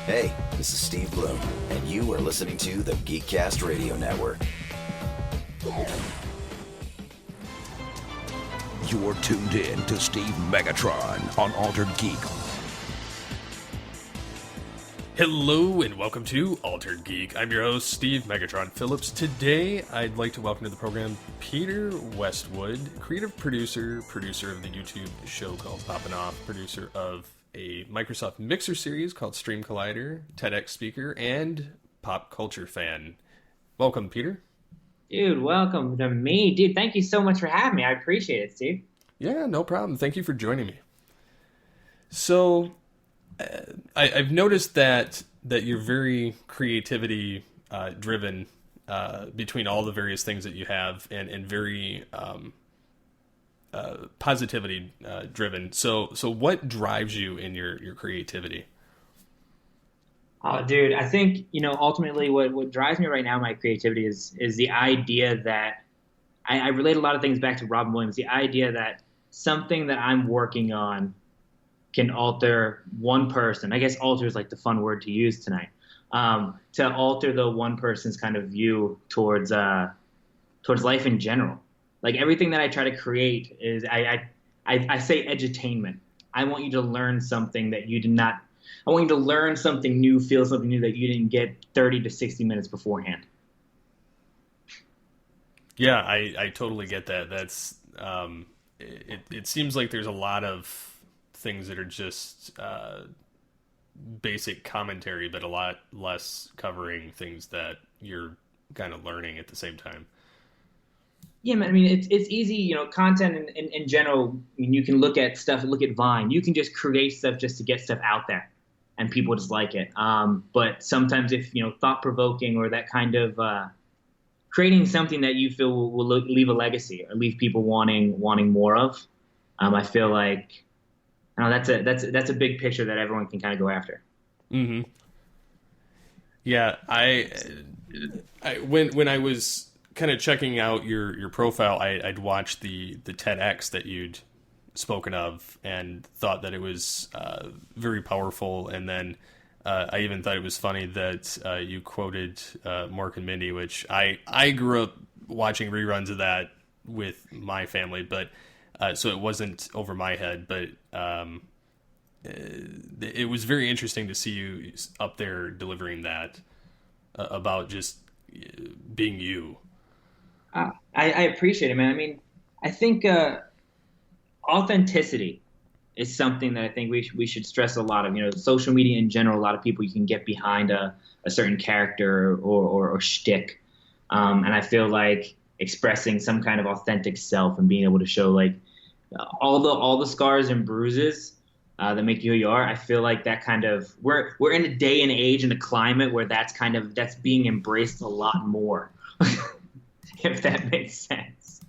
Hey, this is Steve Bloom, and you are listening to the Geekcast Radio Network. You're tuned in to Steve Megatron on Altered Geek. Hello and welcome to Altered Geek. I'm your host, Steve Megatron Phillips. Today, I'd like to welcome to the program Peter Westwood, creative producer of the YouTube show called Poppin, producer of a Microsoft Mixer series called Stream Collider, TEDx speaker, and pop culture fan. Welcome, Peter. Dude, welcome to me. Dude, thank you so much for having me. I appreciate it, Steve. Yeah, no problem. Thank you for joining me. So, I've noticed that you're very creativity driven between all the various things that you have, and very positivity driven. So what drives you in your creativity? Oh, dude, I think, ultimately what drives me right now, my creativity is the idea that I relate a lot of things back to Robin Williams, the idea that something that I'm working on can alter one person. I guess alter is like the fun word to use tonight. To alter the one person's kind of view towards life in general. Like everything that I try to create is I say edutainment. I want you to learn something that you did not. I want you to learn something new, feel something new that you didn't get 30 to 60 minutes beforehand. Yeah, I totally get that. That's it seems like there's a lot of things that are just basic commentary, but a lot less covering things that you're kind of learning at the same time. Yeah, man. I mean, it's easy, content in general. I mean, you can look at Vine. You can just create stuff just to get stuff out there, and people just like it. But sometimes if, thought-provoking or that kind of creating something that you feel will leave a legacy or leave people wanting more of, I feel like, that's a big picture that everyone can kind of go after. Mm-hmm. Yeah, when I was kind of checking out your profile, I'd watched the TEDx that you'd spoken of and thought that it was very powerful. And then I even thought it was funny that you quoted Mork and Mindy, which I grew up watching reruns of that with my family, but so it wasn't over my head, but it was very interesting to see you up there delivering that about just being you. I appreciate it, man. I mean, I think authenticity is something that I think we should stress a lot of. Social media in general, a lot of people, you can get behind a certain character or shtick. And I feel like expressing some kind of authentic self and being able to show like all the scars and bruises that make you who you are. I feel like that kind of we're in a day and age and a climate where that's being embraced a lot more. If that makes sense.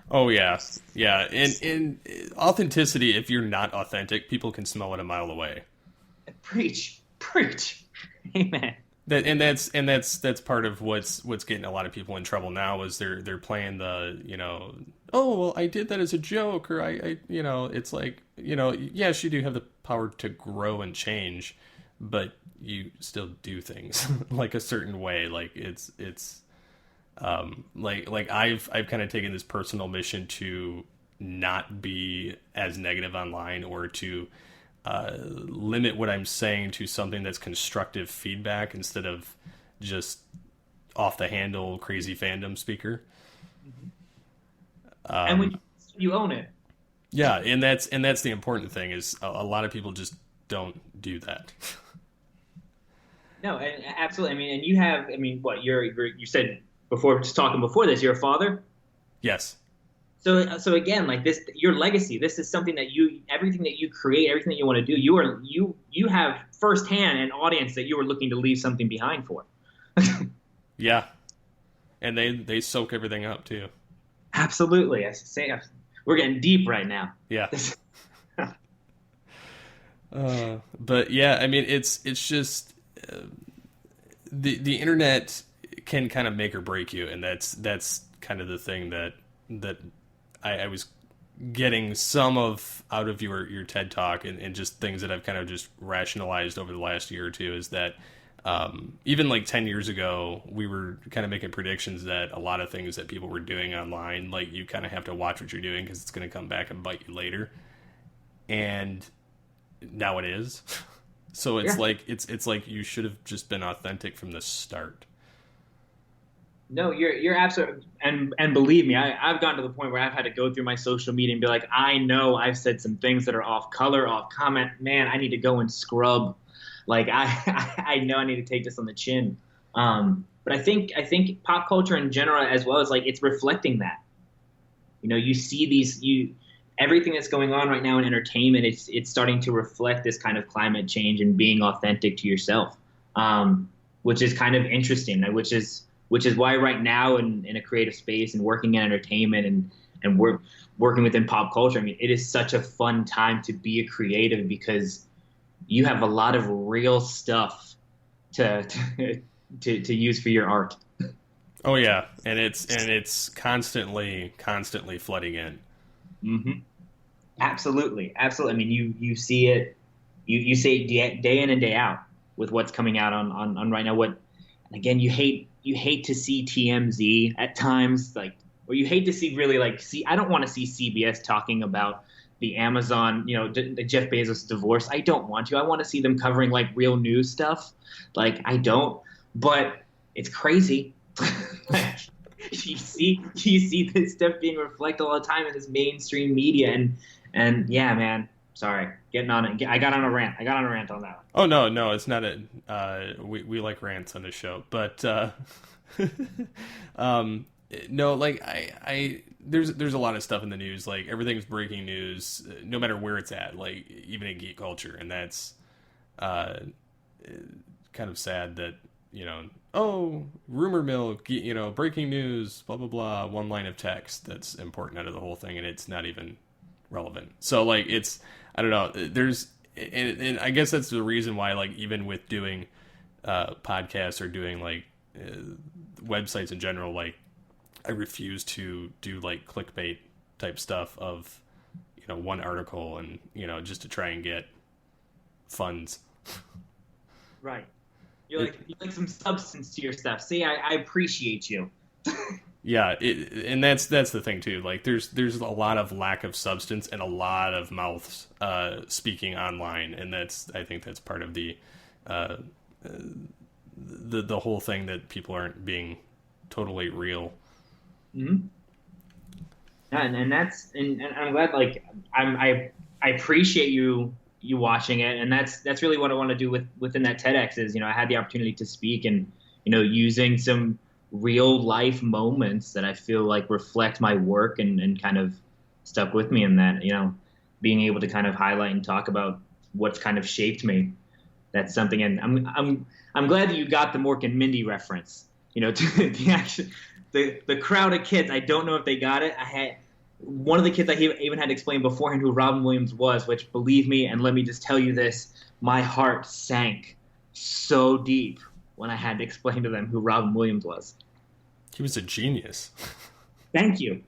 Oh yeah. Yeah. And authenticity, if you're not authentic, people can smell it a mile away. Preach. Amen. That's part of what's getting a lot of people in trouble now is they're playing the, oh, well, I did that as a joke, or I it's like, yes, you do have the power to grow and change, but you still do things like a certain way. Like it's like I've kind of taken this personal mission to not be as negative online, or to limit what I'm saying to something that's constructive feedback instead of just off the handle crazy fandom speaker. And when you own it. Yeah, and that's the important thing is a lot of people just don't do that. No, and absolutely. I mean, and you have. I mean, what you said before, just talking before this, you're a father. Yes. So again, like this, your legacy. This is something that everything that you create, everything that you want to do, you have firsthand an audience that you are looking to leave something behind for. Yeah, and they soak everything up too. Absolutely, I say we're getting deep right now. Yeah. But yeah, I mean, it's just the internet can kind of make or break you, and that's kind of the thing that I was getting some of out of your TED Talk and just things that I've kind of just rationalized over the last year or two is that even like 10 years ago, we were kind of making predictions that a lot of things that people were doing online, like you kind of have to watch what you're doing because it's going to come back and bite you later. And now it is. So it's like it's like you should have just been authentic from the start. No, you're absolutely, and believe me, I've gotten to the point where I've had to go through my social media and be like, I know I've said some things that are off color, off comment. Man, I need to go and scrub. Like I know I need to take this on the chin. But I think pop culture in general, as well as like it's reflecting that. You know, you see everything that's going on right now in entertainment. It's starting to reflect this kind of climate change and being authentic to yourself, which is kind of interesting. Which is why right now in a creative space and working in entertainment and working within pop culture, I mean, it is such a fun time to be a creative because you have a lot of real stuff to use for your art. Oh yeah, and it's constantly flooding in. Mm-hmm. Absolutely. I mean, you see it, you see it day in and day out with what's coming out on right now. And again, you hate to see TMZ at times, like, or you hate to see really like I don't want to see CBS talking about the Amazon, the Jeff Bezos divorce. I don't want to. I want to see them covering like real news stuff. Like I don't, but it's crazy. you see this stuff being reflected all the time in this mainstream media, and yeah, man. Sorry, getting on it. I got on a rant on that one. Oh no, it's not we like rants on this show, but no, like I there's a lot of stuff in the news, like everything's breaking news, no matter where it's at, like even in geek culture, and that's kind of sad that rumor mill, breaking news, blah blah blah, one line of text that's important out of the whole thing, and it's not even relevant. So like it's, I don't know, and I guess that's the reason why, like, even with doing podcasts or doing like websites in general, like I refuse to do like clickbait type stuff of one article and just to try and get funds. Right. You like some substance to your stuff. See, I appreciate you. Yeah, and that's the thing too. Like, there's a lot of lack of substance and a lot of mouths speaking online, and I think that's part of the whole thing, that people aren't being totally real. Mm-hmm. Yeah, and I'm glad. Like, I appreciate you watching it, and that's really what I want to do within that TEDx is I had the opportunity to speak and using some real life moments that I feel like reflect my work and kind of stuck with me, in that being able to kind of highlight and talk about what's kind of shaped me. That's something, and I'm glad that you got the Mork and Mindy reference. To the crowd of kids. I don't know if they got it. I had one of the kids I even had to explain beforehand who Robin Williams was, which, believe me, and let me just tell you this, my heart sank so deep when I had to explain to them who Robin Williams was. He was a genius. Thank you.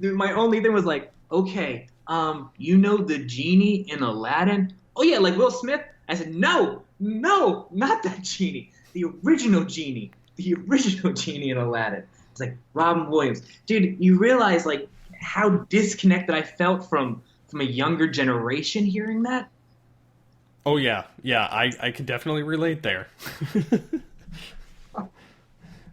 My only thing was like, okay, the genie in Aladdin? Oh yeah, like Will Smith? I said, no, not that genie. The original genie in Aladdin. It's like Robin Williams. Dude, you realize like how disconnected I felt from a younger generation hearing that? Oh yeah, I can definitely relate there.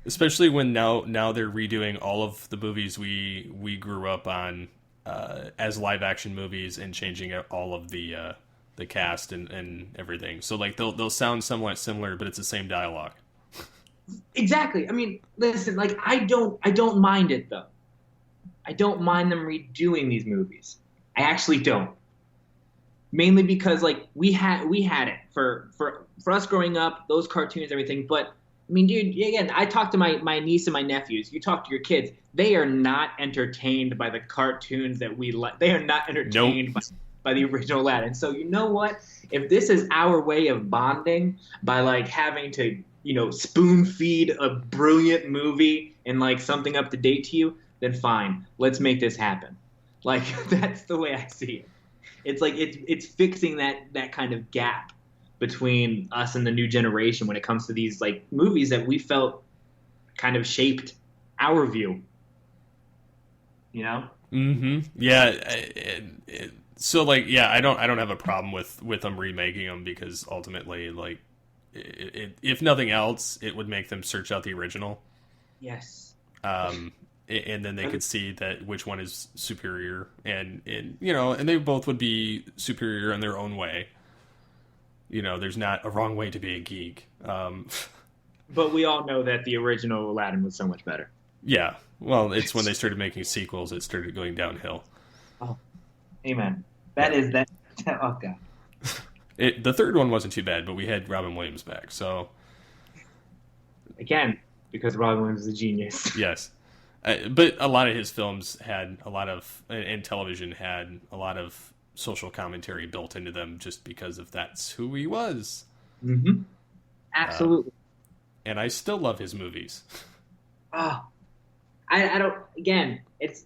Especially when now they're redoing all of the movies we grew up on as live action movies and changing out all of the cast and everything. So like they'll sound somewhat similar, but it's the same dialogue. Exactly. I mean, listen, like I don't mind it though. I don't mind them redoing these movies. I actually don't. Mainly because like we had it for us growing up, those cartoons, everything. But I mean, dude, again, I talk to my niece and my nephews. You talk to your kids. They are not entertained by the cartoons that we like. They are not entertained by the original Aladdin. So you know what? If this is our way of bonding by like having to spoon feed a brilliant movie and like something up to date to you, then fine, let's make this happen. Like that's the way I see it. It's like it's fixing that kind of gap between us and the new generation when it comes to these like movies that we felt kind of shaped our view. You know? Mm-hmm. Yeah. So like, yeah, I don't have a problem with them remaking them because ultimately, like, if nothing else, it would make them search out the original. Yes. And then they could see that which one is superior, and you know, and they both would be superior in their own way. You know, there's not a wrong way to be a geek. But we all know that the original Aladdin was so much better. Yeah. Well, it's when they started making sequels, it started going downhill. Oh, amen. That is that. Oh God. The third one wasn't too bad, but we had Robin Williams back, so again, because Robin Williams is a genius. Yes. But a lot of his films had a lot of, and television had a lot of social commentary built into them just because of that's who he was. Mm-hmm. Absolutely. And I still love his movies. Oh, I don't, again, it's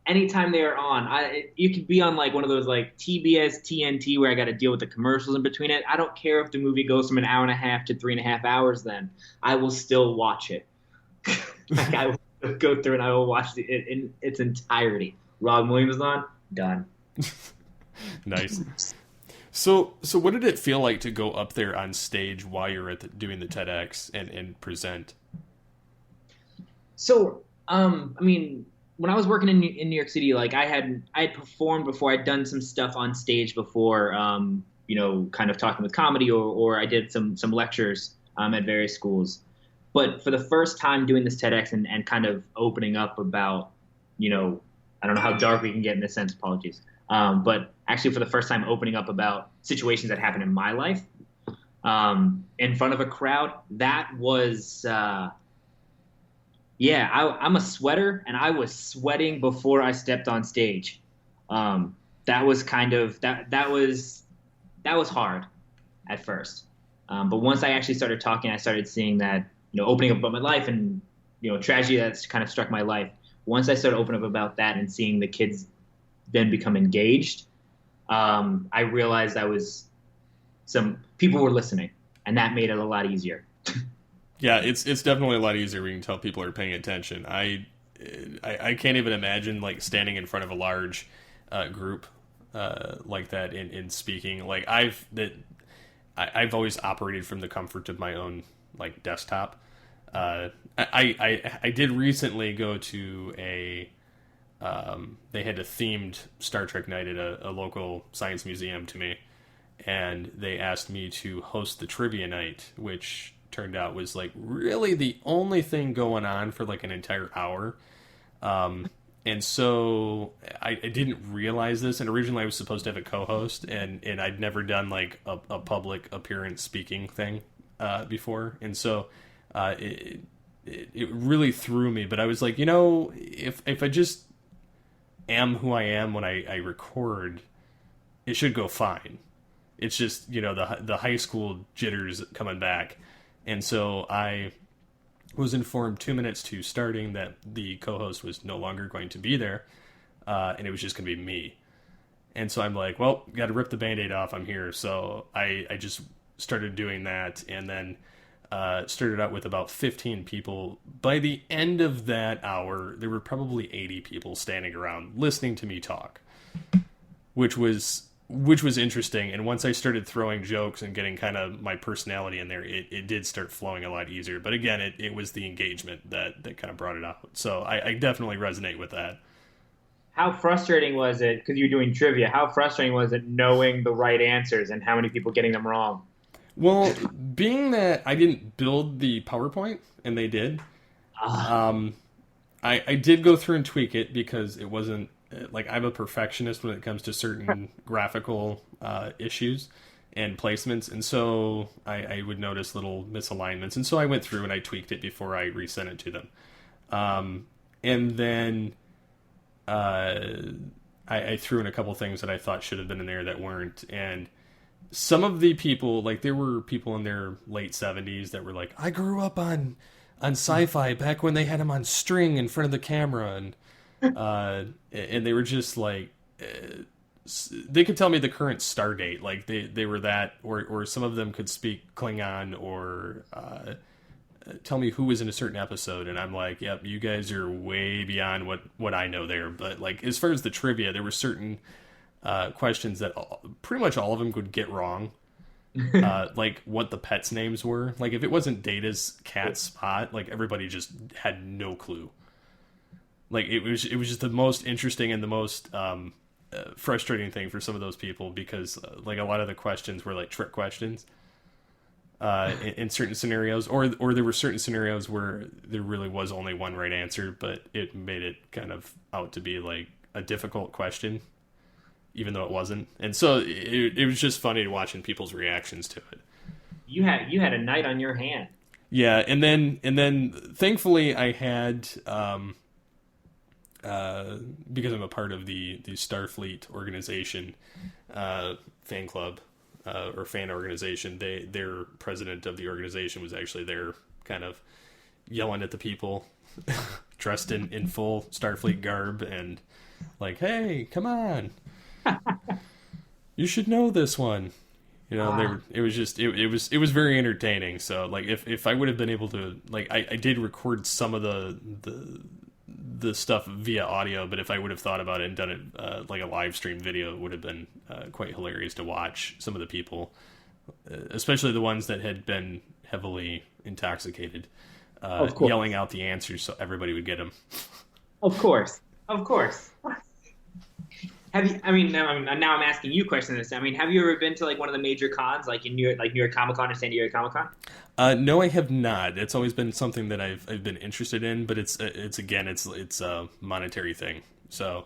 anytime they are on, you could be on like one of those like TBS, TNT where I got to deal with the commercials in between it. I don't care if the movie goes from an hour and a half to 3.5 hours then. I will still watch it. Like I will go through and I will watch it in its entirety. Robin Williams is on, done. Nice. So what did it feel like to go up there on stage while you're doing the TEDx and present? So, I mean, when I was working in New York City, like I had performed before. I'd done some stuff on stage before, you know, kind of talking with comedy, or I did some lectures at various schools. But for the first time doing this TEDx and kind of opening up about, you know, I don't know how dark we can get in this sense, apologies. But actually for the first time opening up about situations that happened in my life in front of a crowd, that was, I'm a sweater and I was sweating before I stepped on stage. That was kind of, that was hard at first. But once I actually started talking, I started seeing that, you know, opening up about my life and, you know, tragedy that's kind of struck my life. Once I started opening up about that and seeing the kids then become engaged, I realized some people were listening, and that made it a lot easier. Yeah, it's definitely a lot easier when you can tell people are paying attention. I can't even imagine like standing in front of a large group like that in speaking. Like I've always operated from the comfort of my own like desktop. I did recently go to they had a themed Star Trek night at a local science museum to me, and they asked me to host the trivia night, which turned out was like really the only thing going on for like an entire hour. And so I didn't realize this, and originally I was supposed to have a co-host, and I'd never done like a public appearance speaking thing before, and so it really threw me. But I was like, you know, if I just am who I am when I record, it should go fine. It's just, you know, the high school jitters coming back. And so I was informed 2 minutes to starting that the co-host was no longer going to be there, and it was just going to be me. And so I'm like, well, got to rip the Band-Aid off. I'm here. So I just started doing that, and then started out with about 15 people. By the end of that hour, there were probably 80 people standing around listening to me talk, which was interesting. And once I started throwing jokes and getting kind of my personality in there, it did start flowing a lot easier. But again, it was the engagement that kind of brought it out. So I definitely resonate with that. How frustrating was it, because you're doing trivia, how frustrating was it knowing the right answers and how many people getting them wrong? Well, being that I didn't build the PowerPoint, and they did, I did go through and tweak it because it wasn't, like, I'm a perfectionist when it comes to certain graphical issues and placements, and so I would notice little misalignments, and so I went through and I tweaked it before I resent it to them. And then I threw in a couple things that I thought should have been in there that weren't, and some of the people, like, there were people in their late 70s that were like, I grew up on on Sci-Fi back when they had him on string in front of the camera, and they were just like, they could tell me the current star date, like they were that, or some of them could speak Klingon, or tell me who was in a certain episode, and I'm like, yep, you guys are way beyond what I know there. But like as far as the trivia, there were certain questions that pretty much all of them could get wrong. Like what the pets' names were. Like if it wasn't Data's cat Spot, like everybody just had no clue. Like it was just the most interesting and the most frustrating thing for some of those people, because like a lot of the questions were like trick questions in certain scenarios, or there were certain scenarios where there really was only one right answer, but it made it kind of out to be like a difficult question, even though it wasn't. And so it was just funny watching people's reactions to it. You had a night on your hand. Yeah, and then thankfully I had because I'm a part of the Starfleet organization fan club or fan organization. Their president of the organization was actually there, kind of yelling at the people dressed in full Starfleet garb and like, "Hey, come on! You should know this one." You know, it was very entertaining. So like if I would have been able to, like, I did record some of the stuff via audio, but if I would have thought about it and done it like a live stream video, it would have been quite hilarious to watch some of the people, especially the ones that had been heavily intoxicated, yelling out the answers so everybody would get them. Of course. Have you? I mean, now I'm asking you questions. I mean, have you ever been to like one of the major cons, like in New York Comic Con or San Diego Comic Con? No, I have not. It's always been something that I've been interested in, but it's a monetary thing. So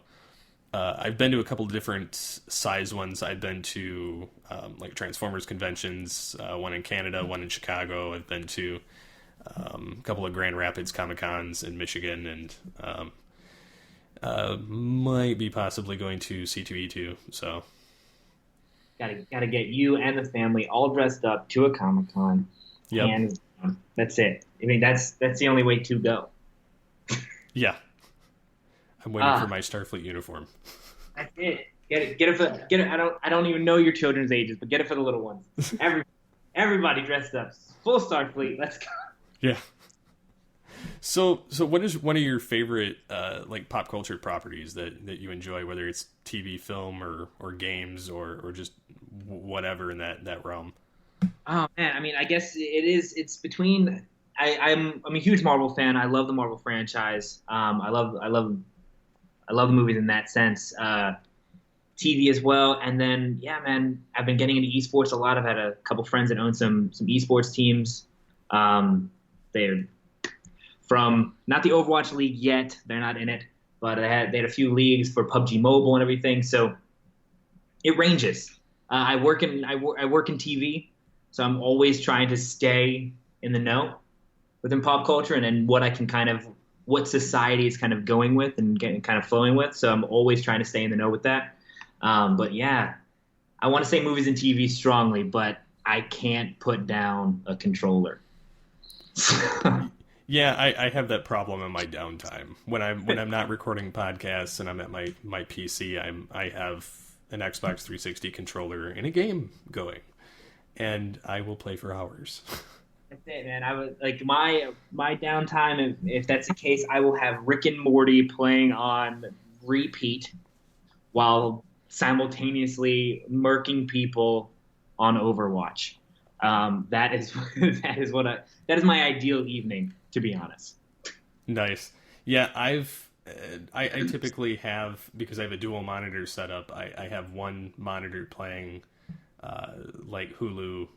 I've been to a couple of different size ones. I've been to like Transformers conventions, one in Canada, one in Chicago. I've been to a couple of Grand Rapids Comic Cons in Michigan, and might be possibly going to C2E2. So gotta get you and the family all dressed up to a Comic Con. Yep. And that's it. I mean, that's the only way to go. Yeah. I'm waiting for my Starfleet uniform. That's it. Get it. I don't even know your children's ages, but get it for the little ones. Everybody dressed up, full Starfleet. Let's go. Yeah. So what is one of your favorite like pop culture properties that you enjoy, whether it's TV, film, or games, or just whatever in that realm? Oh man, I mean, I guess it's between. I'm a huge Marvel fan. I love the Marvel franchise. I love the movies in that sense. TV as well, and then yeah, man, I've been getting into esports a lot. I've had a couple friends that own some esports teams. They're from not the Overwatch League yet. They're not in it, but they had a few leagues for PUBG Mobile and everything. So it ranges. I work in TV. So I'm always trying to stay in the know within pop culture and then what society is kind of going with and kind of flowing with. So I'm always trying to stay in the know with that. But yeah, I want to say movies and TV strongly, but I can't put down a controller. Yeah, I have that problem in my downtime. When I'm not recording podcasts and I'm at my PC, I have an Xbox 360 controller and a game going. And I will play for hours. That's it, man. I would like my downtime. If that's the case, I will have Rick and Morty playing on repeat while simultaneously murking people on Overwatch. That is my ideal evening, to be honest. Nice. Yeah, I typically have, because I have a dual monitor setup. I have one monitor playing. Like Hulu,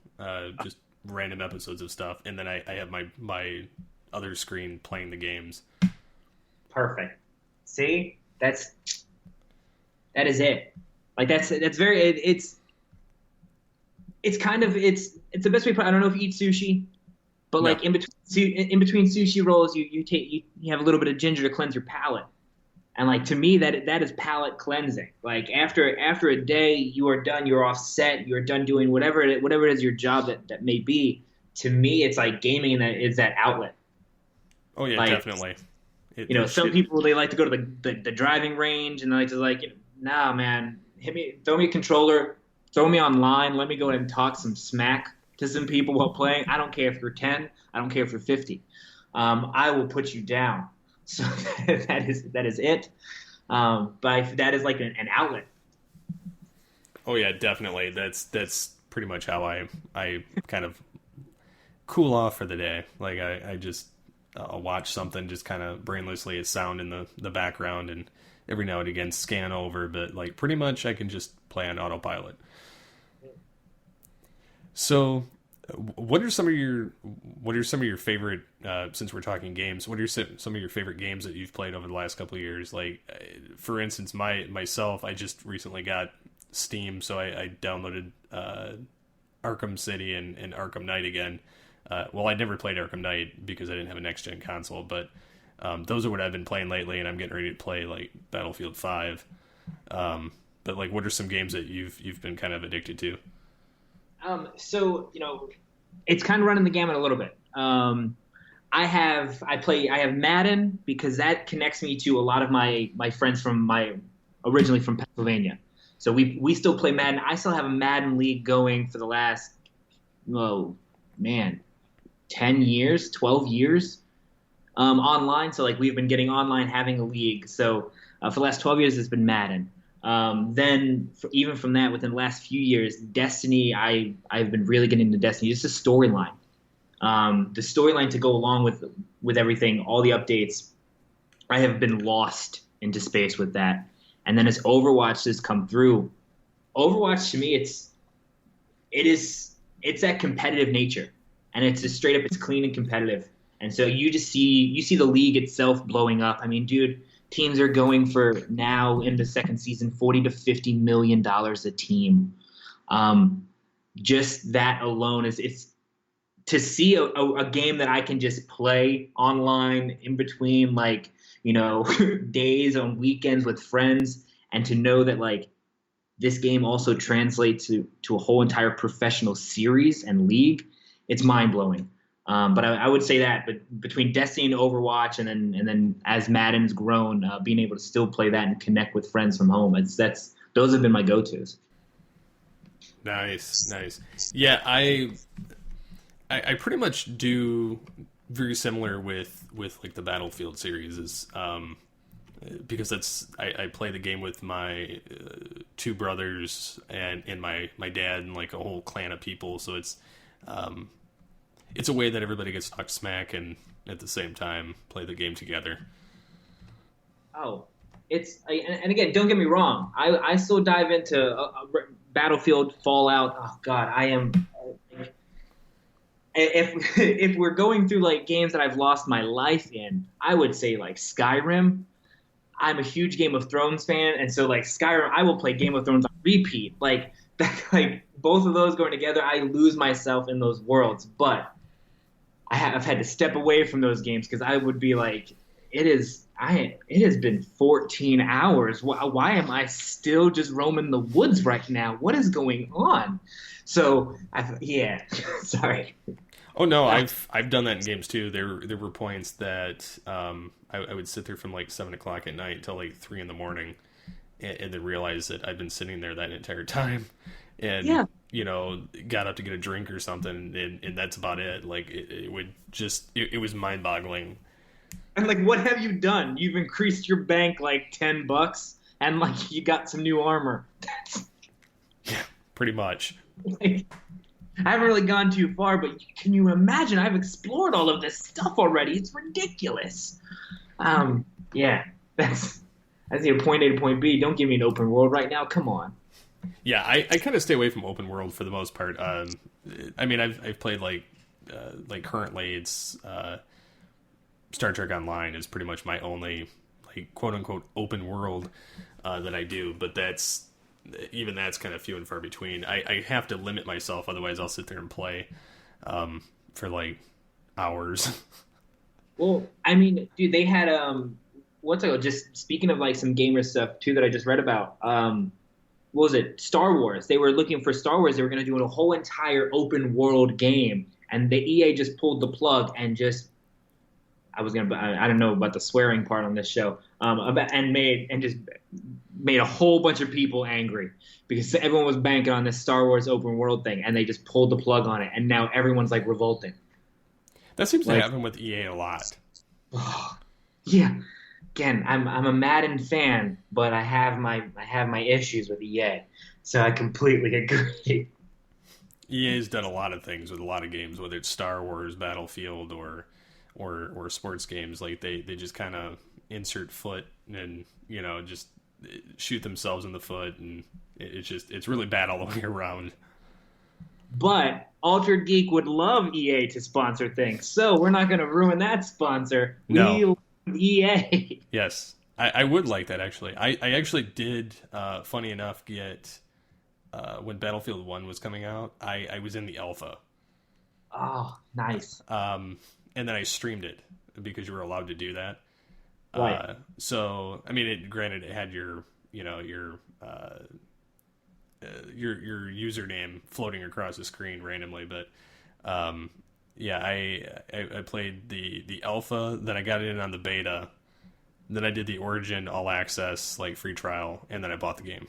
just random episodes of stuff, and then I have my other screen playing the games. Perfect. See, that is it. Like that's very it's kind of it's the best way. I don't know if you eat sushi, but like in between sushi rolls, you have a little bit of ginger to cleanse your palate. And like to me, that is palate cleansing. Like after a day, you are done. You're offset. You're done doing whatever it is your job that may be. To me, it's like gaming, and that is that outlet. Oh yeah, Like, definitely. Some people, they like to go to the driving range, and they like to nah, man, throw me a controller, throw me online, let me go ahead and talk some smack to some people while playing. I don't care if you're 10, I don't care if you're 50. I will put you down. So that is it. But that is like an outlet. Oh yeah, definitely. That's pretty much how I kind of cool off for the day. Like I just I'll watch something just kind of brainlessly, as sound in the background, and every now and again scan over, but like pretty much I can just play on autopilot. So what are some of your favorite, since we're talking games, what are some of your favorite games that you've played over the last couple of years? Like, for instance, myself, I just recently got Steam, so I downloaded Arkham City and Arkham Knight again. Well, I never played Arkham Knight because I didn't have a next-gen console, but those are what I've been playing lately, and I'm getting ready to play, like, Battlefield 5. But, like, what are some games that you've been kind of addicted to? So, it's kind of running the gamut a little bit. I have Madden, because that connects me to a lot of my friends originally from Pennsylvania. So we still play Madden. I still have a Madden league going for the last, 10 years, 12 years, online. So like we've been getting online, having a league. So for the last 12 years, it's been Madden. Then even from that, within the last few years, Destiny, I've been really getting into Destiny. It's a storyline. The storyline to go along with everything, all the updates, I have been lost into space with that. And then as Overwatch has come through, Overwatch to me, it's that competitive nature, and it's just straight up, it's clean and competitive. And so you see the league itself blowing up. I mean, dude, teams are going for, now in the second season, $40 to $50 million a team. Just that alone it's to see a game that I can just play online in between, like, days on weekends with friends, and to know that like this game also translates to a whole entire professional series and league. It's mind blowing. But I would say that, but between Destiny and Overwatch, and then as Madden's grown, being able to still play that and connect with friends from home, those have been my go-tos. Nice. Yeah, I pretty much do very similar with like the Battlefield series, is because I play the game with my two brothers and my dad and like a whole clan of people, so it's a way that everybody gets talked smack and at the same time play the game together. Oh, and again, don't get me wrong, I still dive into Battlefield, Fallout. Oh God, I am. If we're going through like games that I've lost my life in, I would say like Skyrim. I'm a huge Game of Thrones fan, and so like Skyrim, I will play Game of Thrones on repeat. Like both of those going together, I lose myself in those worlds. But I've had to step away from those games because I would be like, it has been 14 hours. Why am I still just roaming the woods right now? What is going on? So sorry. Oh no, I've done that in games too. There were points that I would sit there from like 7 o'clock at night till like 3 a.m, and then realize that I've been sitting there that entire time, and got up to get a drink or something, and that's about it. Like it was mind boggling. And like, what have you done? You've increased your bank like $10, and like you got some new armor. Yeah, pretty much. Like, I haven't really gone too far, but can you imagine? I've explored all of this stuff already. It's ridiculous. Yeah, that's your point A to point B. Don't give me an open world right now. Come on. Yeah, I kind of stay away from open world for the most part. I mean, I've played like currently it's Star Trek Online is pretty much my only like quote unquote open world that I do, but that's kind of few and far between. I have to limit myself, otherwise I'll sit there and play for like hours. Well, I mean, dude, they had just speaking of like some gamer stuff too that I just read about. What was it? Star Wars. They were looking for Star Wars. They were going to do a whole entire open world game, and the EA just pulled the plug and just I don't know about the swearing part on this show, just made a whole bunch of people angry because everyone was banking on this Star Wars open world thing, and they just pulled the plug on it, and now everyone's like revolting. That seems to happen with EA a lot. Yeah. Again, I'm a Madden fan, but I have my issues with EA, so I completely agree. EA's done a lot of things with a lot of games, whether it's Star Wars, Battlefield, or sports games. Like they just kind of insert foot and just shoot themselves in the foot, and it's really bad all the way around. But Altered Geek would love EA to sponsor things, so we're not going to ruin that sponsor. No. We love EA. Yes, I would like that, actually. I actually did, funny enough, get, when Battlefield 1 was coming out, I was in the alpha. Oh, nice. And then I streamed it, because you were allowed to do that. Right. So, I mean, granted, it had your username floating across the screen randomly, but yeah, I played the alpha, then I got in on the beta, then I did the Origin all access like free trial, and then I bought the game.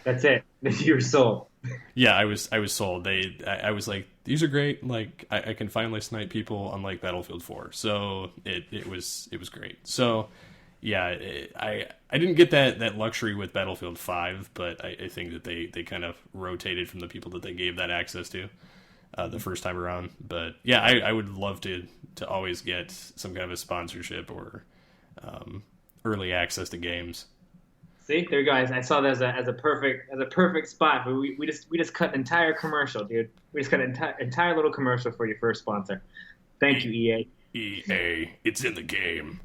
That's it. You were sold. Yeah, I was sold. I was like, these are great. Like I can finally snipe people, unlike Battlefield 4. So it was great. So yeah, I didn't get that luxury with Battlefield 5, but I think that they kind of rotated from the people that they gave that access to the first time around. But yeah, I would love to always get some kind of a sponsorship or early access to games. See, there you go. I saw that as a perfect spot. But we just cut an entire commercial, dude. We just cut an entire little commercial for your first sponsor. Thank you, EA. EA, it's in the game.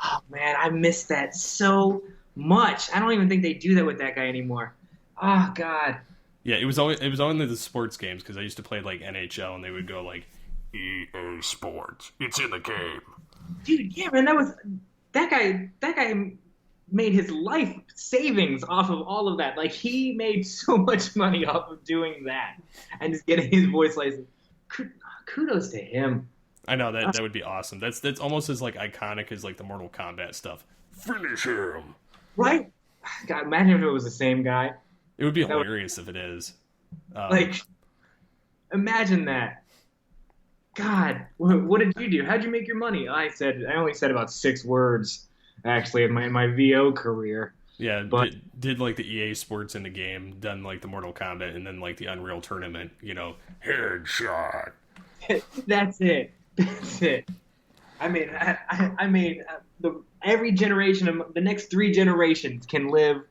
Oh man, I miss that so much. I don't even think they do that with that guy anymore. Oh god. Yeah, it was only the sports games, because I used to play like NHL, and they would go like EA Sports, it's in the game. Dude, yeah, man, that guy made his life savings off of all of that. Like, he made so much money off of doing that and just getting his voice license. Kudos to him. I know that would be awesome. That's almost as like iconic as like the Mortal Kombat stuff. Finish him. Right? God, imagine if it was the same guy. It would be hilarious if it is. Like, imagine that. God, what did you do? How'd you make your money? I only said about 6 words, actually, in my VO career. Yeah, but did like the EA Sports in the game, done like the Mortal Kombat, and then like the Unreal Tournament, headshot. That's it. I made every generation of the next 3 generations can live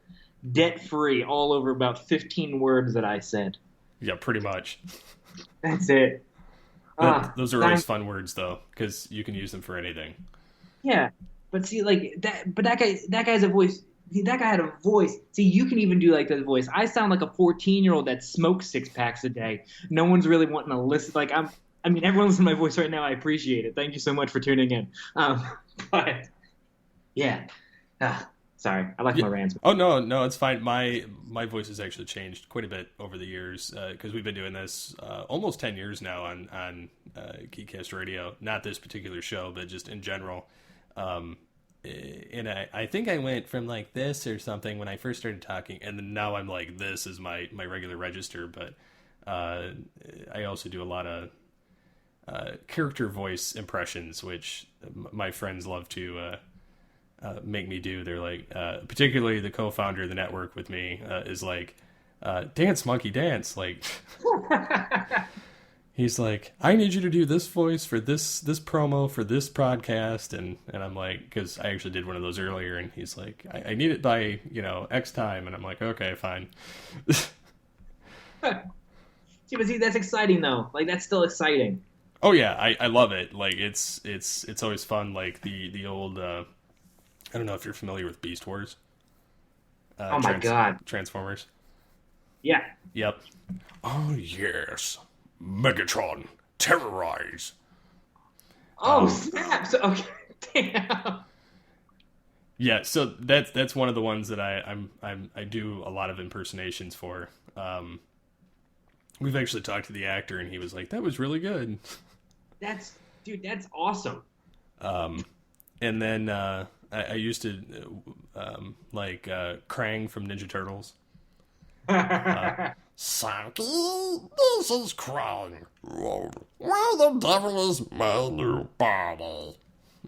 debt-free all over about 15 words that I said. Yeah, pretty much. That's it. Those are always fun words, though, because you can use them for anything. Yeah, but see, like that. But that guy's a voice. See, that guy had a voice. See, you can even do like that voice. I sound like a 14-year-old that smokes 6 packs a day. No one's really wanting to listen. Like everyone listening to my voice right now. I appreciate it. Thank you so much for tuning in. But yeah. Sorry, I like my rants. Oh no, it's fine. My voice has actually changed quite a bit over the years, because we've been doing this almost 10 years now on Geekcast Radio. Not this particular show, but just in general. And I think I went from like this or something when I first started talking, and then now I'm like, this is my regular register. But I also do a lot of character voice impressions, which my friends love to make me do. They're like, particularly the co-founder of the network with me is like, dance monkey dance. Like, he's like, I need you to do this voice for this promo for this podcast, and I'm like, because I actually did one of those earlier, and he's like, I need it by X time, and I'm like, okay, fine. See, that's exciting though. Like, that's still exciting. Oh yeah, I love it. Like, it's always fun. Like the old. I don't know if you're familiar with Beast Wars. Oh my god. Transformers. Yeah. Yep. Oh yes. Megatron, terrorize. Oh snap! So, okay, damn. Yeah, so that's one of the ones that I do a lot of impersonations for. We've actually talked to the actor, and he was like, "That was really good." Dude, that's awesome. And then I used to like Krang from Ninja Turtles. Sankey, this is Krang. Why the devil is my new body?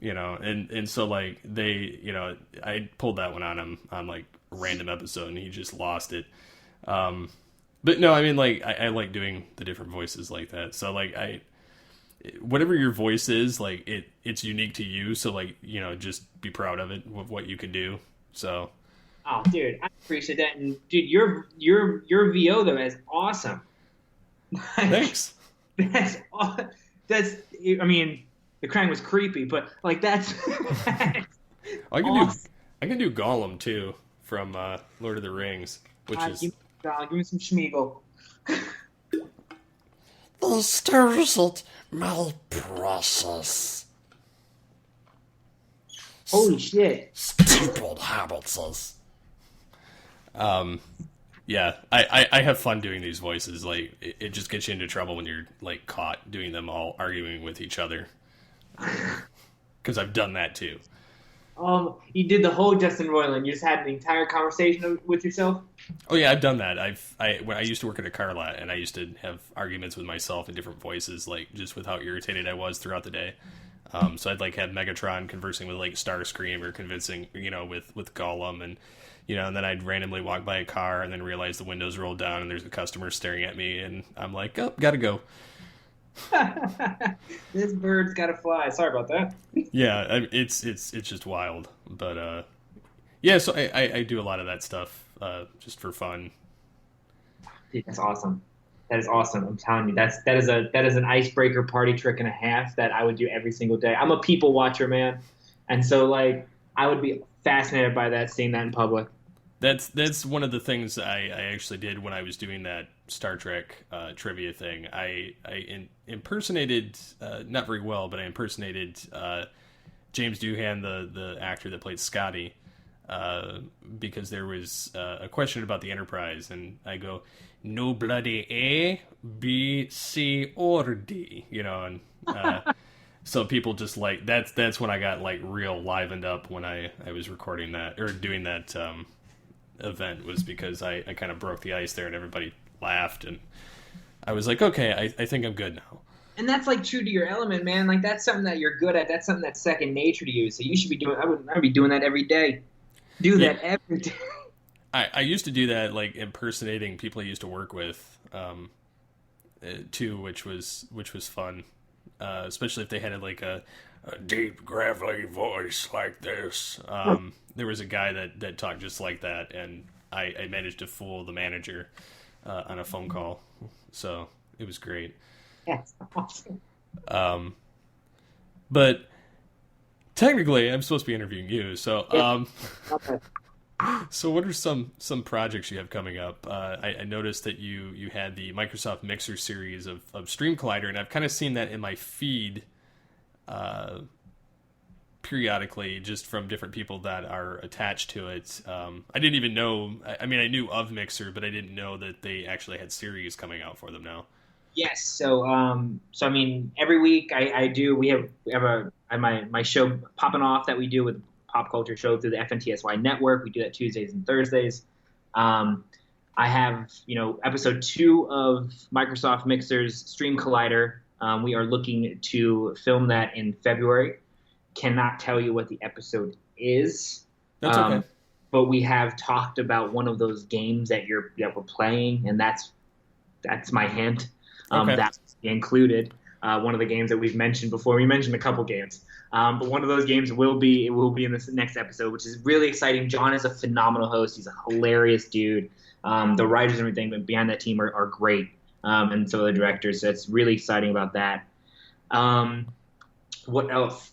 You know, and so like they, you know, I pulled that one on him on like a random episode, and he just lost it. But no, I mean, like I like doing the different voices like that. So like whatever your voice is, like it's unique to you. So like, you know, just be proud of it, with what you can do. So. Oh, dude, I appreciate that. And dude, your VO though is awesome. Thanks. That's I mean, the Krang was creepy, but like that's I can awesome. I can do Gollum too from Lord of the Rings, which is give me some Schmeagol. the stairs at my process. Holy shit! Stupid habits. Yeah, I have fun doing these voices. Like it just gets you into trouble when you're like caught doing them all arguing with each other. Because I've done that too. You did the whole Justin Roiland. You just had the entire conversation with yourself. Oh yeah, I've done that. When I used to work at a car lot, and I used to have arguments with myself in different voices, like just with how irritated I was throughout the day. So I'd like have Megatron conversing with like Starscream, or convincing, you know, with Gollum, and you know, and then I'd randomly walk by a car and then realize the windows rolled down and there's a customer staring at me, and I'm like, oh, gotta go. This bird's gotta fly. Sorry about that. Yeah, it's just wild, but yeah. So I do a lot of that stuff just for fun. Dude, that's awesome. That is awesome. I'm telling you, that is an icebreaker party trick and a half that I would do every single day. I'm a people watcher, man, and so like I would be fascinated by that, seeing that in public. That's one of the things I actually did when I was doing that Star Trek trivia thing. I impersonated, not very well, but I impersonated James Doohan, the actor that played Scotty, because there was a question about the Enterprise, and I go, no bloody A, B, C, or D, you know, and so people just like, that's when I got like real livened up when I was recording that, or doing that event, was because I kind of broke the ice there and everybody laughed, and I was like, okay, I think I'm good now. And that's like true to your element, man. Like that's something that you're good at. That's something that's second nature to you. So you should be doing. I would be doing that every day. Do that every day. I used to do that, like impersonating people I used to work with, too, which was fun, especially if they had like a deep, gravelly voice like this. There was a guy that talked just like that, and I managed to fool the manager on a phone call, so it was great. That's awesome. But technically, I'm supposed to be interviewing you, so Okay. so what are some projects you have coming up? I noticed that you had the Microsoft Mixer series of Stream Collider, and I've kind of seen that in my feed periodically, just from different people that are attached to it. I didn't even know. I mean, I knew of Mixer, but I didn't know that they actually had series coming out for them now. Yes. So I mean, every week I do. We have my show Poppin' Off that we do with Pop Culture Show through the FNTSY network. We do that Tuesdays and Thursdays. I have, episode 2 of Microsoft Mixer's Stream Collider. We are looking to film that in February. Cannot tell you what the episode is. That's okay. But we have talked about one of those games that we're playing, and that's my hint. Okay. That's included. One of the games that we've mentioned before. We mentioned a couple games. But one of those games will be in this next episode, which is really exciting. John is a phenomenal host. He's a hilarious dude. The writers and everything behind that team are great. And so the directors. So it's really exciting about that. What else?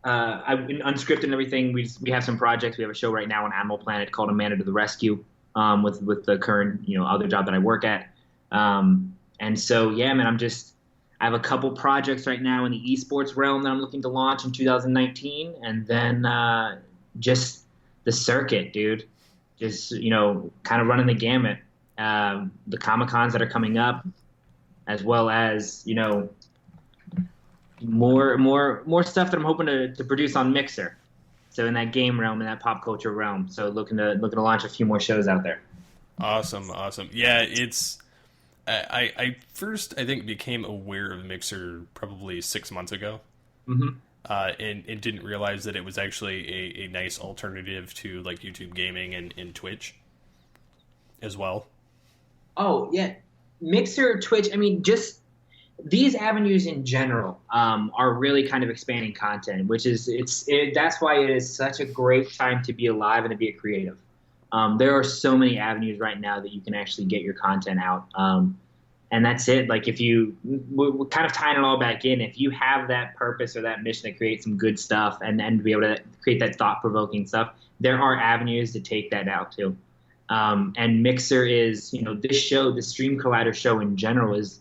I've been unscripted and everything. We have some projects. We have a show right now on Animal Planet called Amanda to the Rescue, with the current other job that I work at. And so yeah, man, I have a couple projects right now in the esports realm that I'm looking to launch in 2019, and then just the circuit, dude. Just kind of running the gamut. The Comic-Cons that are coming up, as well as more stuff that I'm hoping to produce on Mixer. So in that game realm, in that pop culture realm. So looking to launch a few more shows out there. Awesome, awesome. Yeah, it's I first I think became aware of Mixer probably 6 months ago. Hmm. And didn't realize that it was actually a nice alternative to like YouTube gaming and Twitch as well. Oh yeah, Mixer, Twitch. I mean, just these avenues in general are really kind of expanding content, which is that's why it is such a great time to be alive and to be a creative. There are so many avenues right now that you can actually get your content out. And that's it. Like if we're kind of tying it all back in, if you have that purpose or that mission to create some good stuff and be able to create that thought provoking stuff, there are avenues to take that out too. And Mixer is, this show, the Stream Collider show in general is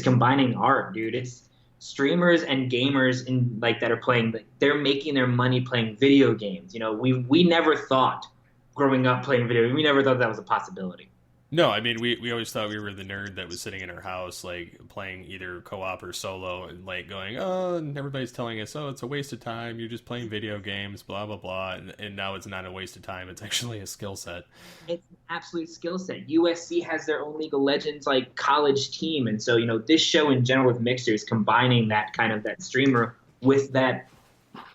combining art, dude. It's streamers and gamers in like that are playing, they're making their money playing video games. We never thought growing up playing video, we never thought that was a possibility. No, I mean we always thought we were the nerd that was sitting in our house like playing either co-op or solo and like going, oh, and everybody's telling us, oh, it's a waste of time. You're just playing video games, blah blah blah. And now it's not a waste of time. It's actually a skill set. It's an absolute skill set. USC has their own League of Legends like college team, and so this show in general with Mixer is combining that kind of that streamer with that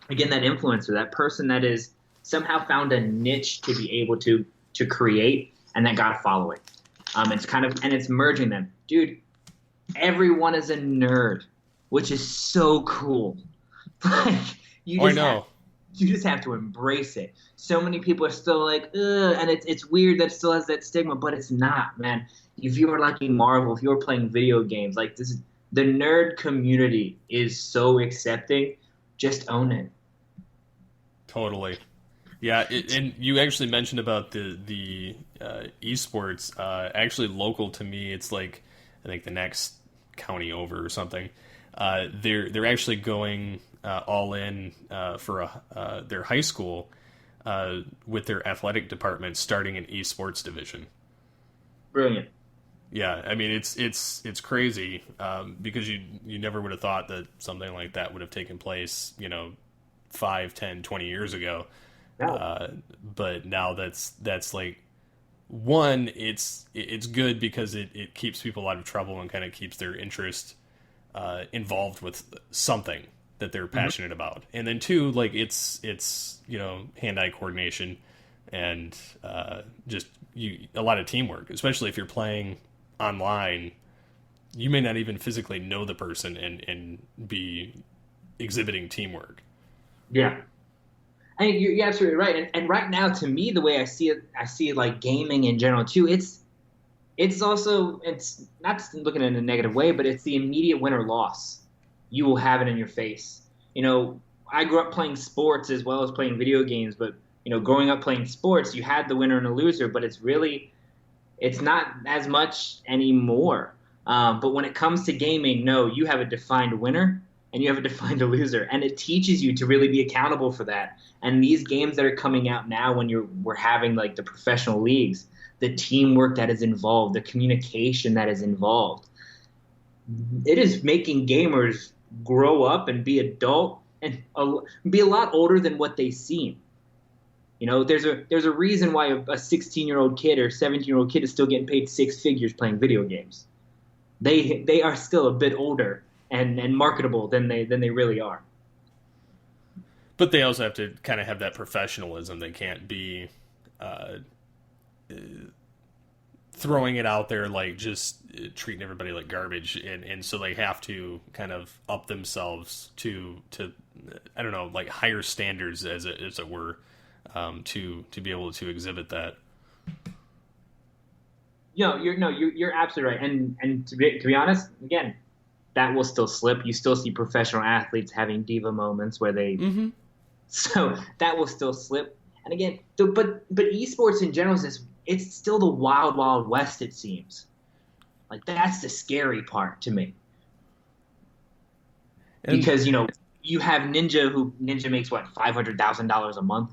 again that influencer, that person that is somehow found a niche to be able to create and that got a following. It's merging them. Dude, everyone is a nerd, which is so cool. Like I know. You just have to embrace it. So many people are still like, ugh, and it's weird that it still has that stigma, but it's not, man. If you are liking Marvel, if you're playing video games, like the nerd community is so accepting. Just own it. Totally. Yeah, and you actually mentioned about the esports. Actually, local to me, it's like I think the next county over or something. They're actually going all in for their high school with their athletic department starting an esports division. Brilliant. Yeah, I mean it's crazy because you never would have thought that something like that would have taken place 5, 10, 20 years ago. No. But now that's like one, it's good because it keeps people out of trouble and kind of keeps their interest involved with something that they're passionate about. And then two, like it's hand-eye coordination and just a lot of teamwork, especially if you're playing online. You may not even physically know the person and be exhibiting teamwork. Yeah. I think you're absolutely right. And right now, to me, the way I see it like gaming in general too. It's also, it's not looking in a negative way, but it's the immediate win or loss. You will have it in your face. I grew up playing sports as well as playing video games, but growing up playing sports, you had the winner and the loser, but it's not as much anymore. But when it comes to gaming, no, you have a defined winner and you have a defined loser, and it teaches you to really be accountable for that. And these games that are coming out now, when we're having like the professional leagues, the teamwork that is involved, the communication that is involved, it is making gamers grow up and be adult and be a lot older than what they seem. There's a reason why a 16-year-old kid or 17-year-old kid is still getting paid six figures playing video games. They are still a bit older and marketable than they really are. But they also have to kind of have that professionalism. They can't be throwing it out there like just treating everybody like garbage, and so they have to kind of up themselves to I don't know, like higher standards as it were, to be able to exhibit that. You're absolutely right. And to be honest, again, that will still slip. You still see professional athletes having diva moments where they so that will still slip. And again, but esports in general it's still the wild, wild west, it seems. Like that's the scary part to me. Because you have Ninja makes what, $500,000 a month?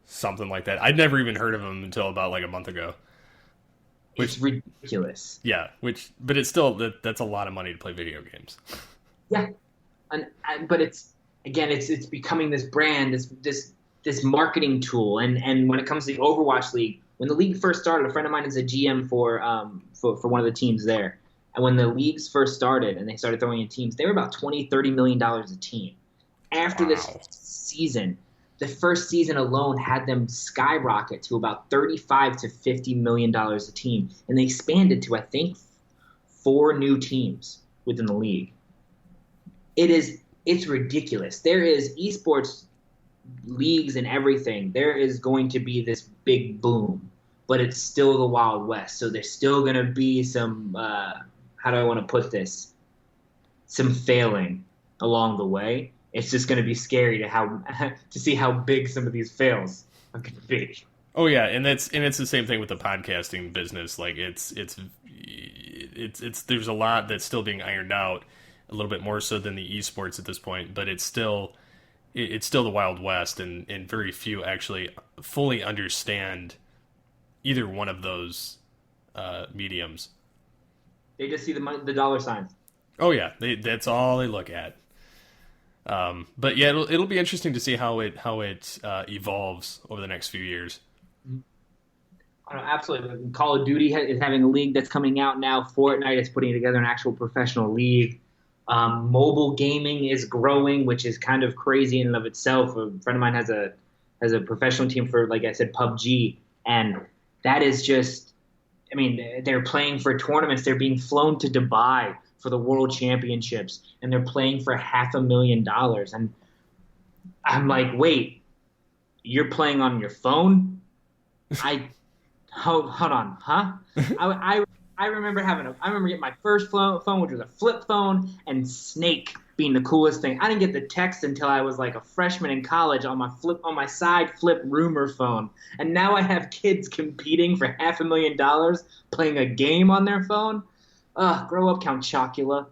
Something like that. I'd never even heard of him until about like a month ago. Which is ridiculous. Yeah, but it's still that's a lot of money to play video games. Yeah, but it's becoming this brand, this marketing tool. And when it comes to the Overwatch League, when the league first started, a friend of mine is a GM for one of the teams there. And when the leagues first started and they started throwing in teams, they were about $20-30 million a team. After this season, the first season alone had them skyrocket to about $35-50 million a team, and they expanded to, I think, 4 new teams within the league. It's ridiculous. There is esports leagues and everything. There is going to be this big boom, but it's still the Wild West. So there's still going to be some, how do I want to put this? Some failing along the way. It's just going to be scary to see how big some of these fails are going to be. Oh yeah, and it's the same thing with the podcasting business. Like it's there's a lot that's still being ironed out, a little bit more so than the esports at this point, but it's still the Wild West, and very few actually fully understand either one of those mediums. They just see the dollar signs. Oh yeah, that's all they look at. But yeah, it'll be interesting to see how it evolves over the next few years. Absolutely. Call of Duty is having a league that's coming out now. Fortnite is putting together an actual professional league. Mobile gaming is growing, which is kind of crazy in and of itself. A friend of mine has a professional team for, like I said, PUBG, and that is just, I mean, they're playing for tournaments. They're being flown to Dubai for the World Championships, and they're playing for $500,000. And I'm like, wait, you're playing on your phone? Hold on, huh? I remember getting my first phone, which was a flip phone, and Snake being the coolest thing. I didn't get the text until I was like a freshman in college on my side flip rumor phone. And now I have kids competing for $500,000 playing a game on their phone. Grow up, Count Chocula.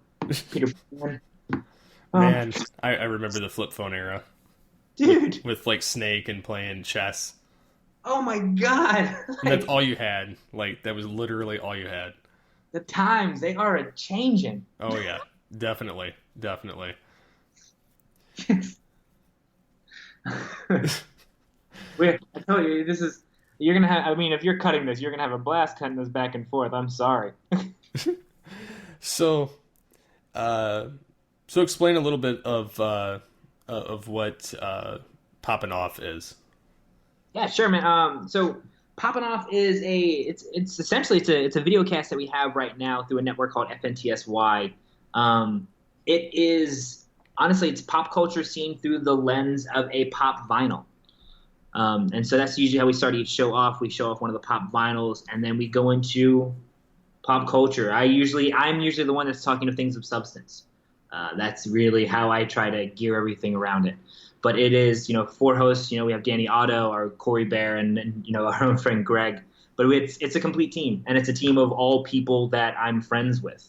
Peter Pan. Man, I remember the flip phone era. Dude. With like Snake and playing chess. Oh my God. And that's all you had. Like, that was literally all you had. The times, they are a-changing. Oh yeah, definitely. Wait, I tell you, you're going to have, I mean, if you're cutting this, you're going to have a blast cutting this back and forth. I'm sorry. So explain a little bit of what Poppin' Off is. Yeah, sure, man. So Poppin' Off is it's essentially it's a video cast that we have right now through a network called FNTSY. It is, honestly, it's pop culture seen through the lens of a pop vinyl. And so that's usually how we start each show off. We show off one of the pop vinyls, and then we go into pop culture. I'm usually the one that's talking to things of substance. That's really how I try to gear everything around it. But it is, 4 hosts. We have Danny Otto, our Corey Bear, and our own friend Greg. But it's a complete team, and it's a team of all people that I'm friends with.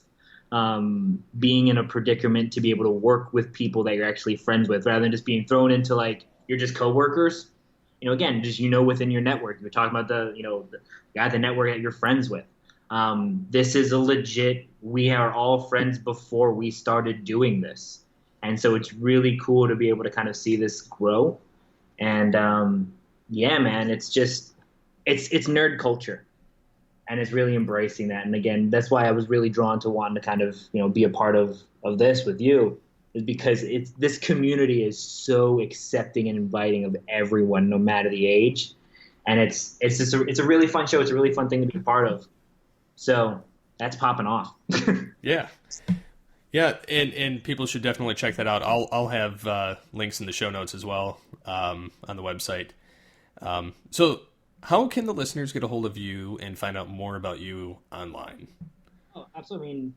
Being in a predicament to be able to work with people that you're actually friends with, rather than just being thrown into like you're just coworkers. Again, just within your network. You're talking about the guy at the network that you're friends with. This is a legit. We are all friends before we started doing this. And so it's really cool to be able to kind of see this grow. And yeah, man, it's nerd culture, and it's really embracing that. And again, that's why I was really drawn to wanting to kind of be a part of this with you, is because this community is so accepting and inviting of everyone, no matter the age. And it's a really fun show. It's a really fun thing to be a part of. So that's Poppin' Off. Yeah, and people should definitely check that out. I'll have links in the show notes as well on the website. So how can the listeners get a hold of you and find out more about you online? Oh, absolutely. I mean,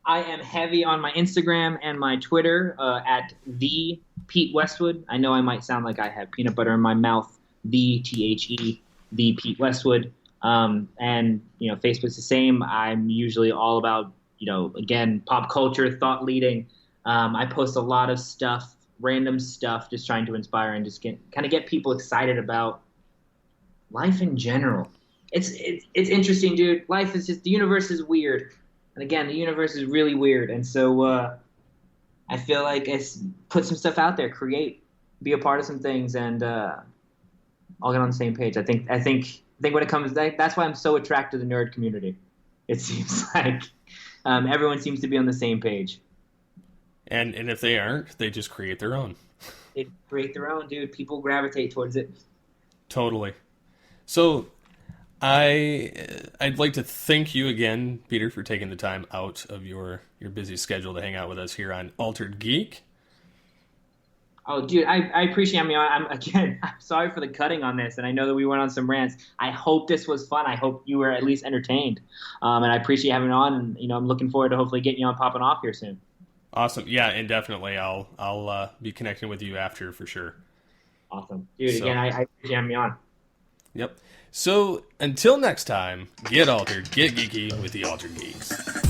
I am heavy on my Instagram and my Twitter at the Pete Westwood. I know I might sound like I have peanut butter in my mouth. The THE, the Pete Westwood. And Facebook's the same. I'm usually all about again, pop culture, thought leading. I post a lot of stuff, random stuff, just trying to inspire and just get people excited about life in general. It's interesting, dude. Life is just, the universe is weird. And again, the universe is really weird. And so I feel like it's put some stuff out there, create, be a part of some things, and all get on the same page. I think when it comes, that's why I'm so attracted to the nerd community. It seems like everyone seems to be on the same page. And if they aren't, they just create their own. They create their own, dude. People gravitate towards it. Totally. So I'd like to thank you again, Peter, for taking the time out of your busy schedule to hang out with us here on Altered Geek. Oh, dude, I appreciate. I mean, I'm sorry for the cutting on this, and I know that we went on some rants. I hope this was fun. I hope you were at least entertained, and I appreciate having you on. And I'm looking forward to hopefully getting you on Poppin' Off here soon. Awesome. Yeah, and definitely I'll be connecting with you after for sure. Awesome. Dude, again, I appreciate having me on. Yep. So until next time, get altered, get geeky with the Altered Geeks.